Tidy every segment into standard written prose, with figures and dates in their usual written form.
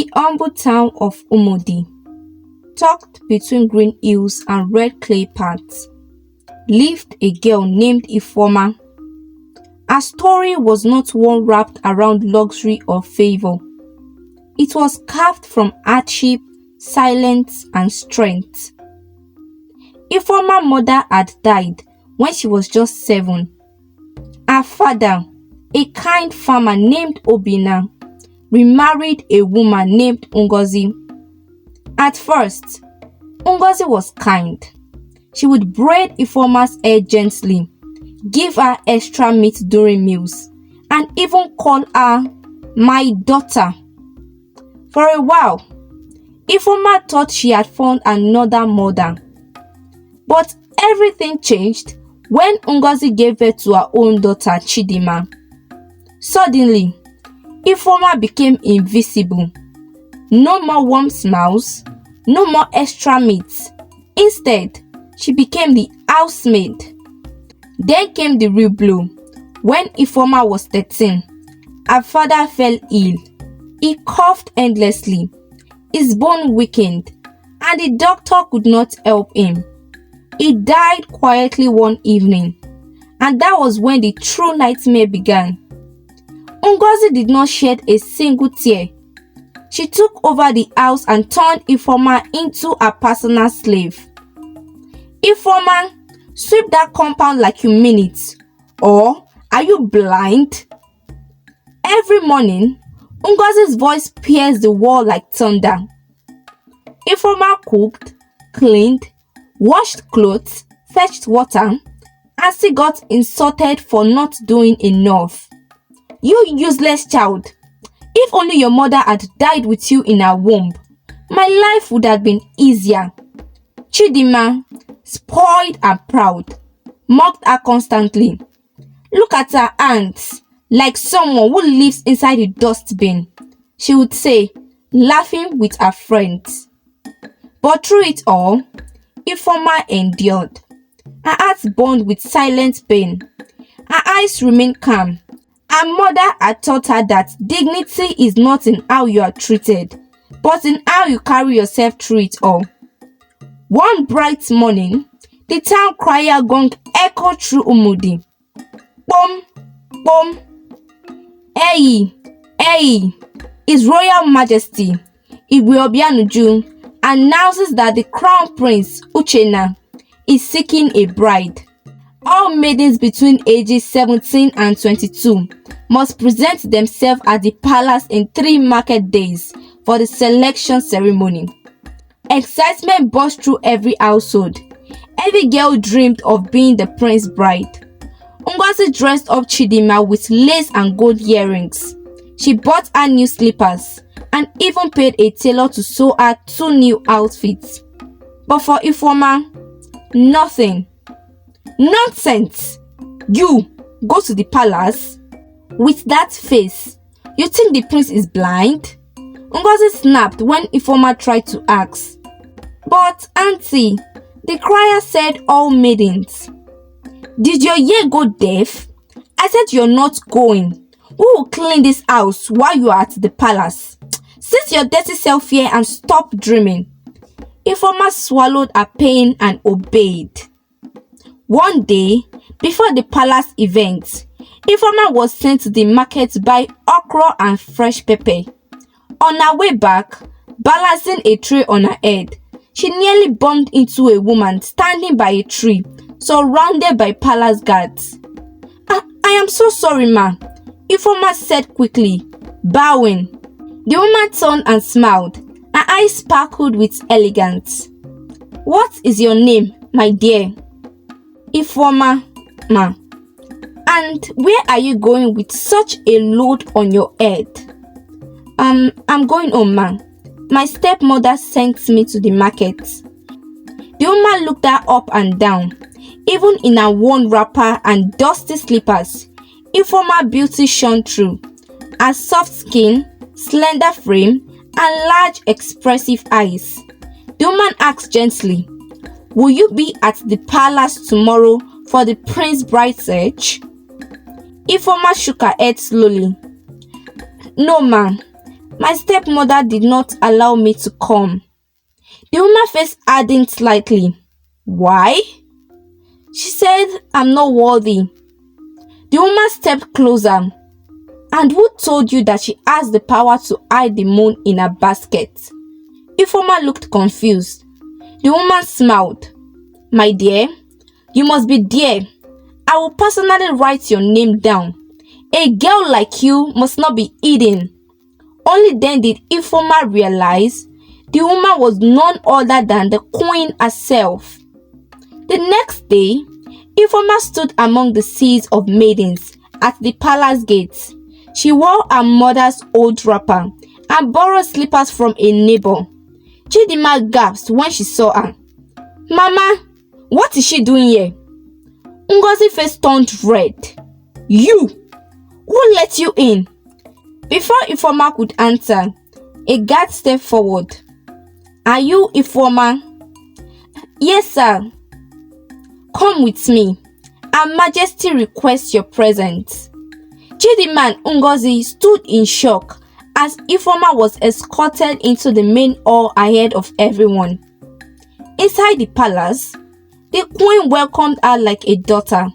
the humble town of Umudi, tucked between green hills and red clay paths, lived a girl named Ifeoma. Her story was not one wrapped around luxury or favor. It was carved from hardship, silence, and strength. Ifeoma's mother had died when she was just 7. Her father, a kind farmer named Obina, remarried a woman named Ngozi. At first, Ngozi was kind. She would braid Ifeoma's hair gently, give her extra meat during meals, and even call her my daughter. For a while, Ifeoma thought she had found another mother. But everything changed when Ngozi gave birth to her own daughter Chidima. Suddenly, Ifeoma became invisible. No more warm smiles, no more extra meat. Instead, she became the housemaid. Then came the real blow. When Ifeoma was 13, her father fell ill. He coughed endlessly. His bone weakened, and the doctor could not help him. He died quietly one evening, and that was when the true nightmare began. Ngozi did not shed a single tear. She took over the house and turned Ifeoma into a personal slave. Ifeoma, sweep that compound like you mean it. Or are you blind? Every morning, Ngozi's voice pierced the wall like thunder. Ifeoma cooked, cleaned, washed clothes, fetched water, and she got insulted for not doing enough. You useless child! If only your mother had died with you in her womb, my life would have been easier. Chidima, spoiled and proud, mocked her constantly. Look at her hands, like someone who lives inside a dustbin, she would say, laughing with her friends. But through it all, Ifeoma endured. Her heart burned with silent pain. Her eyes remained calm. Her mother had taught her that dignity is not in how you are treated, but in how you carry yourself through it all. One bright morning, the town crier gong echoed through Umudi. Bom, bom. Hey, hey, His Royal Majesty Igwe Obianuju announces that the Crown Prince Uchenna is seeking a bride. All maidens between ages 17 and 22 must present themselves at the palace in 3 market days for the selection ceremony. Excitement burst through every household. Every girl dreamed of being the prince's bride. Ngozi dressed up Chidima with lace and gold earrings. She bought her new slippers and even paid a tailor to sew her 2 new outfits. But for Ifeoma, nothing. Nonsense! You go to the palace? With that face, you think the prince is blind? Ngozi snapped when Ifeoma tried to ask. But auntie, the crier said all maidens. Did your ear go deaf? I said you're not going. Who will clean this house while you are at the palace? Sit your dirty self here and stop dreaming. Ifeoma swallowed her pain and obeyed. One day, before the palace event, Ifeoma was sent to the market to buy okra and fresh pepper. On her way back, balancing a tray on her head, she nearly bumped into a woman standing by a tree, surrounded by palace guards. I am so sorry, ma, Ifeoma said quickly, bowing. The woman turned and smiled. Her eyes sparkled with elegance. What is your name, my dear? Ifeoma, ma. And where are you going with such a load on your head? I'm going home, ma. My stepmother sent me to the market. The woman looked her up and down. Even in her worn wrapper and dusty slippers, Ifeoma's beauty shone through. Her soft skin, slender frame, and large expressive eyes. The woman asked gently, will you be at the palace tomorrow for the prince's bride search? Ifeoma shook her head slowly. No, ma. My stepmother did not allow me to come. The woman face hardened slightly. Why? She said, I'm not worthy. The woman stepped closer. And who told you that she has the power to hide the moon in her basket? Ifeoma looked confused. The woman smiled. My dear, you must be there. I will personally write your name down. A girl like you must not be hidden. Only then did Ifeoma realize the woman was none other than the queen herself. The next day, Ifeoma stood among the seas of maidens at the palace gates. She wore her mother's old wrapper and borrowed slippers from a neighbor. Chidinma gasped when she saw her. Mama, what is she doing here? Ngozi's face turned red. You! Who let you in? Before Ifeoma could answer, a guard stepped forward. Are you Ifeoma? Yes, sir. Come with me. Her Majesty requests your presence. Chidinma and Ngozi stood in shock as Ifeoma was escorted into the main hall ahead of everyone. Inside the palace, the queen welcomed her like a daughter.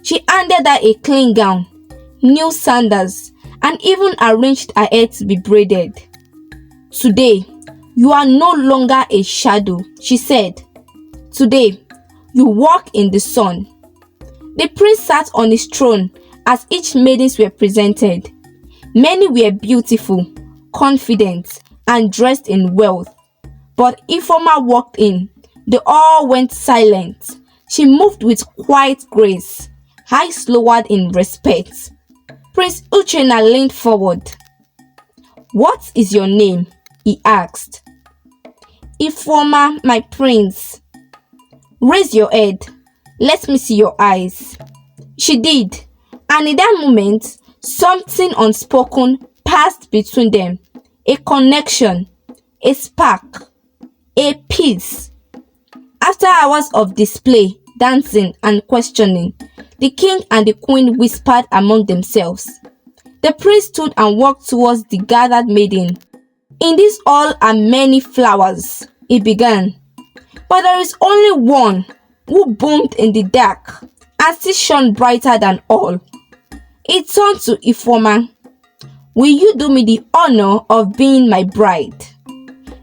She handed her a clean gown, new sandals, and even arranged her hair to be braided. Today, you are no longer a shadow, she said. Today, you walk in the sun. The prince sat on his throne as each maidens were presented. Many were beautiful, confident, and dressed in wealth. But Ifeoma walked in. They all went silent. She moved with quiet grace, eyes lowered in respect. Prince Uchenna leaned forward. What is your name? He asked. Ifeoma, my prince. Raise your head. Let me see your eyes. She did, and in that moment, something unspoken passed between them. A connection, a spark, a peace. After hours of display, dancing, and questioning, the king and the queen whispered among themselves. The prince stood and walked towards the gathered maiden. In this hall are many flowers, he began. But there is only one who boomed in the dark and still shone brighter than all. He turned to Ifeoma. Will you do me the honor of being my bride?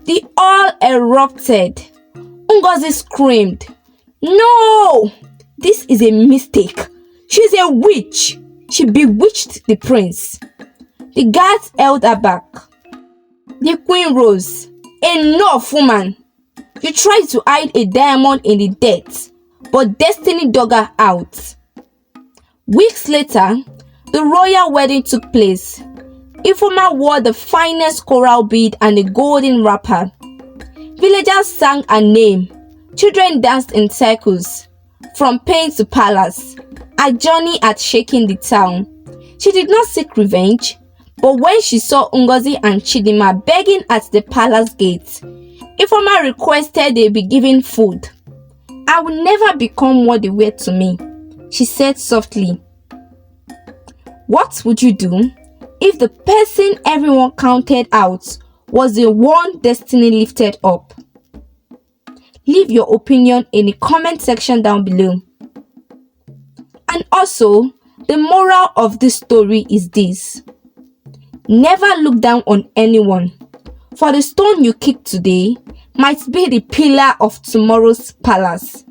The hall erupted. Ngozi screamed, No! This is a mistake. She's a witch. She bewitched the prince. The guards held her back. The queen rose. Enough, woman. You tried to hide a diamond in the dirt, but destiny dug her out. Weeks later, the royal wedding took place. Ifeoma wore the finest coral bead and a golden wrapper. Villagers sang her name. Children danced in circles. From pain to palace, her journey had shaken the town. She did not seek revenge, but when she saw Ngozi and Chidinma begging at the palace gates, Ifeoma requested they be given food. I will never become what they were to me, she said softly. What would you do if the person everyone counted out was the one destiny lifted up? Leave your opinion in the comment section down below. And also, the moral of this story is this. Never look down on anyone, for the stone you kick today might be the pillar of tomorrow's palace.